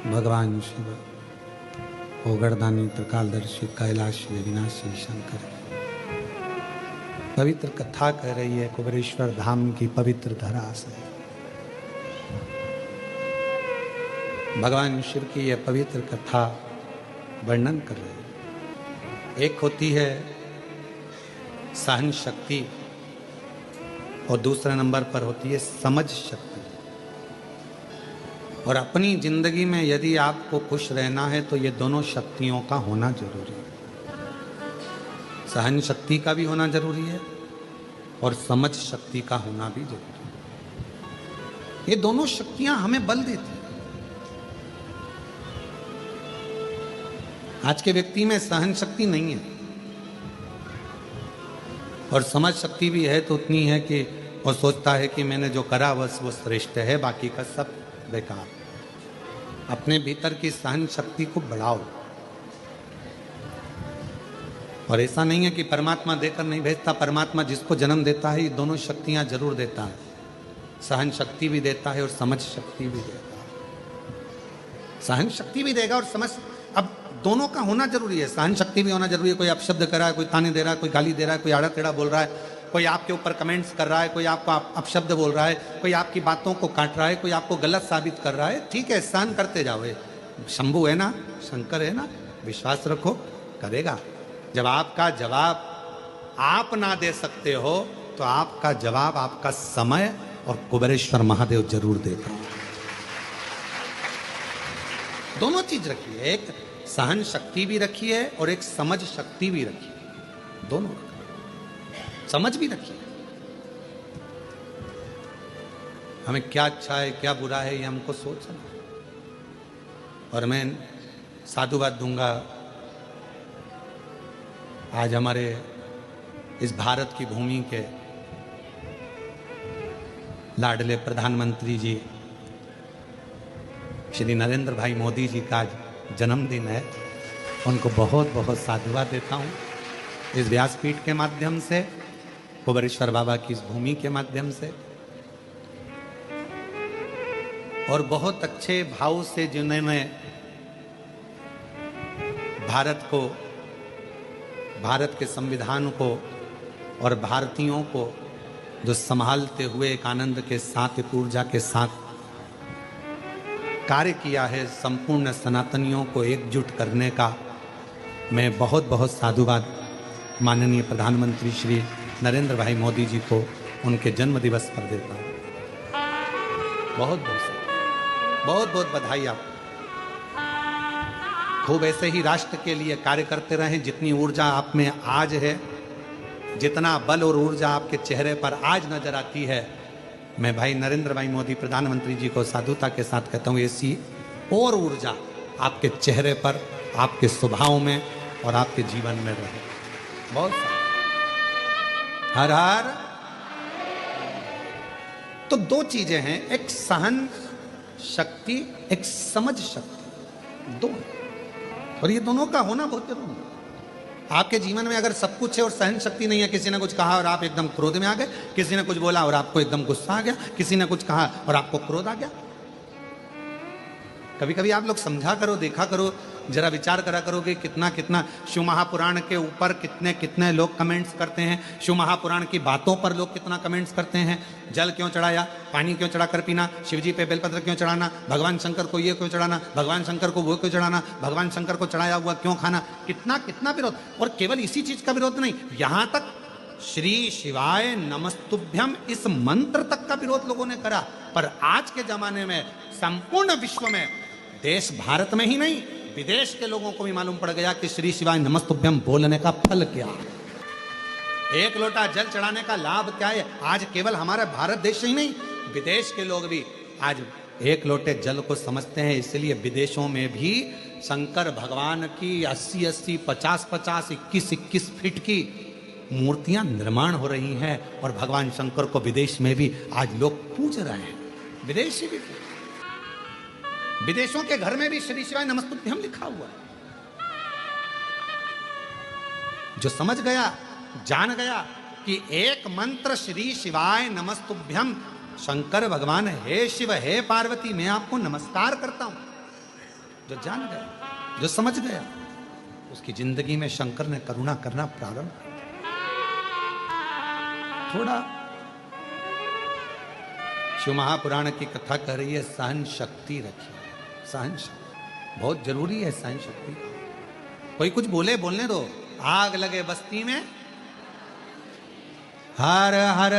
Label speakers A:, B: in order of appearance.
A: भगवान शिव ओगरदानी त्रिकालदर्शी कैलाशी अविनाशी शंकर पवित्र कथा कह रही है कुबेरेश्वर धाम की पवित्र धरा से। भगवान शिव की यह पवित्र कथा वर्णन कर रहे हैं। एक होती है सहन शक्ति और दूसरे नंबर पर होती है समझ शक्ति। और अपनी जिंदगी में यदि आपको खुश रहना है तो ये दोनों शक्तियों का होना जरूरी है। सहन शक्ति का भी होना जरूरी है और समझ शक्ति का होना भी जरूरी है। ये दोनों शक्तियां हमें बल देती हैं। आज के व्यक्ति में सहन शक्ति नहीं है और समझ शक्ति भी है तो उतनी है कि वो सोचता है कि मैंने जो करा बस वो श्रेष्ठ है, बाकी का सब बेकार। अपने भीतर की सहन शक्ति को बढ़ाओ। और ऐसा नहीं है कि परमात्मा देकर नहीं भेजता, परमात्मा जिसको जन्म देता है ये दोनों शक्तियां जरूर देता है। सहन शक्ति भी देता है और समझ शक्ति भी देता है। सहन शक्ति भी देगा और समझ, अब दोनों का होना जरूरी है। सहन शक्ति भी होना जरूरी है। कोई अपशब्द कर रहा है, कोई ताने दे रहा है, कोई गाली दे रहा है, कोई आड़ा टेढ़ा बोल रहा है, कोई आपके ऊपर कमेंट्स कर रहा है, कोई आपको अपशब्द बोल रहा है, कोई आपकी बातों को काट रहा है, कोई आपको गलत साबित कर रहा है, ठीक है, सहन करते जाओ। शंभू है ना, शंकर है ना, विश्वास रखो, करेगा। जब आपका जवाब आप ना दे सकते हो तो आपका जवाब आपका समय और कुबेरेश्वर महादेव जरूर देगा। दोनों चीज रखी है, एक सहन शक्ति भी रखी है और एक समझ शक्ति भी रखी है। दोनों समझ भी रखी है। हमें क्या अच्छा है क्या बुरा है ये हमको सोचना। और मैं साधुवाद दूंगा आज हमारे इस भारत की भूमि के लाडले प्रधानमंत्री जी श्री नरेंद्र भाई मोदी जी का आज जन्मदिन है। उनको बहुत बहुत साधुवाद देता हूँ इस व्यासपीठ के माध्यम से, कुबेरेश्वर बाबा की इस भूमि के माध्यम से। और बहुत अच्छे भाव से जिन्होंने भारत को, भारत के संविधान को और भारतीयों को जो संभालते हुए एक आनंद के साथ, एक ऊर्जा के साथ कार्य किया है, संपूर्ण सनातनियों को एकजुट करने का, मैं बहुत बहुत साधुवाद माननीय प्रधानमंत्री श्री नरेंद्र भाई मोदी जी को उनके जन्म दिवस पर देता हूँ। बहुत बहुत बहुत बधाई आपको। खूब ऐसे ही राष्ट्र के लिए कार्य करते रहें। जितनी ऊर्जा आप में आज है, जितना बल और ऊर्जा आपके चेहरे पर आज नजर आती है, मैं भाई नरेंद्र भाई मोदी प्रधानमंत्री जी को साधुता के साथ कहता हूँ, ऐसी और ऊर्जा आपके चेहरे पर, आपके स्वभाव में और आपके जीवन में रहे। बहुत हर हर। तो दो चीजें हैं, एक सहन शक्ति, एक समझ शक्ति, दो। और ये दोनों का होना बहुत जरूरी है। आपके जीवन में अगर सब कुछ है और सहन शक्ति नहीं है, किसी ने कुछ कहा और आप एकदम क्रोध में आ गए, किसी ने कुछ बोला और आपको एकदम गुस्सा आ गया, किसी ने कुछ कहा और आपको क्रोध आ गया। कभी कभी आप लोग समझा करो, देखा करो, जरा विचार करा करोगे कितना कितना शिव महापुराण के ऊपर कितने कितने लोग कमेंट्स करते हैं, शिव महापुराण की बातों पर लोग कितना कमेंट्स करते हैं। जल क्यों चढ़ाया, पानी क्यों चढ़ाकर पीना, शिव जी पे बेलपत्र क्यों चढ़ाना, भगवान शंकर को ये क्यों चढ़ाना, भगवान शंकर को वो क्यों चढ़ाना, भगवान शंकर को चढ़ाया हुआ क्यों खाना, कितना कितना विरोध। और केवल इसी चीज का विरोध नहीं, यहां तक श्री शिवाय नमस्तुभ्यम इस मंत्र तक का विरोध लोगों ने करा। पर आज के जमाने में संपूर्ण विश्व में, देश भारत में ही नहीं विदेश के लोगों को भी मालूम पड़ गया कि श्री शिवाय नमस्तुभ्यम बोलने का फल क्या है, एक लोटा जल चढ़ाने का लाभ क्या है। आज केवल हमारा भारत देश ही नहीं, विदेश के लोग भी आज एक लोटे जल को समझते हैं। इसलिए विदेशों में भी शंकर भगवान की 80-80, 50-50, 21-21 फीट की मूर्तियां निर्माण हो रही हैं और भगवान शंकर को विदेश में भी आज लोग पूज रहे हैं। विदेशी भी, विदेशों के घर में भी श्री शिवाय नमस्तुभ्यम लिखा हुआ है। जो समझ गया, जान गया कि एक मंत्र श्री शिवाय नमस्तुभ्यम, शंकर भगवान हे शिव हे पार्वती मैं आपको नमस्कार करता हूं, जो जान गया, जो समझ गया, उसकी जिंदगी में शंकर ने करुणा करना प्रारंभ कर दिया। थोड़ा शिव महापुराण की कथा कर रही है, सहन शक्ति रखिए, सहन शक्ति बहुत जरूरी है। सहन शक्ति कोई कुछ बोले, बोलने दो। आग लगे बस्ती में, हर हर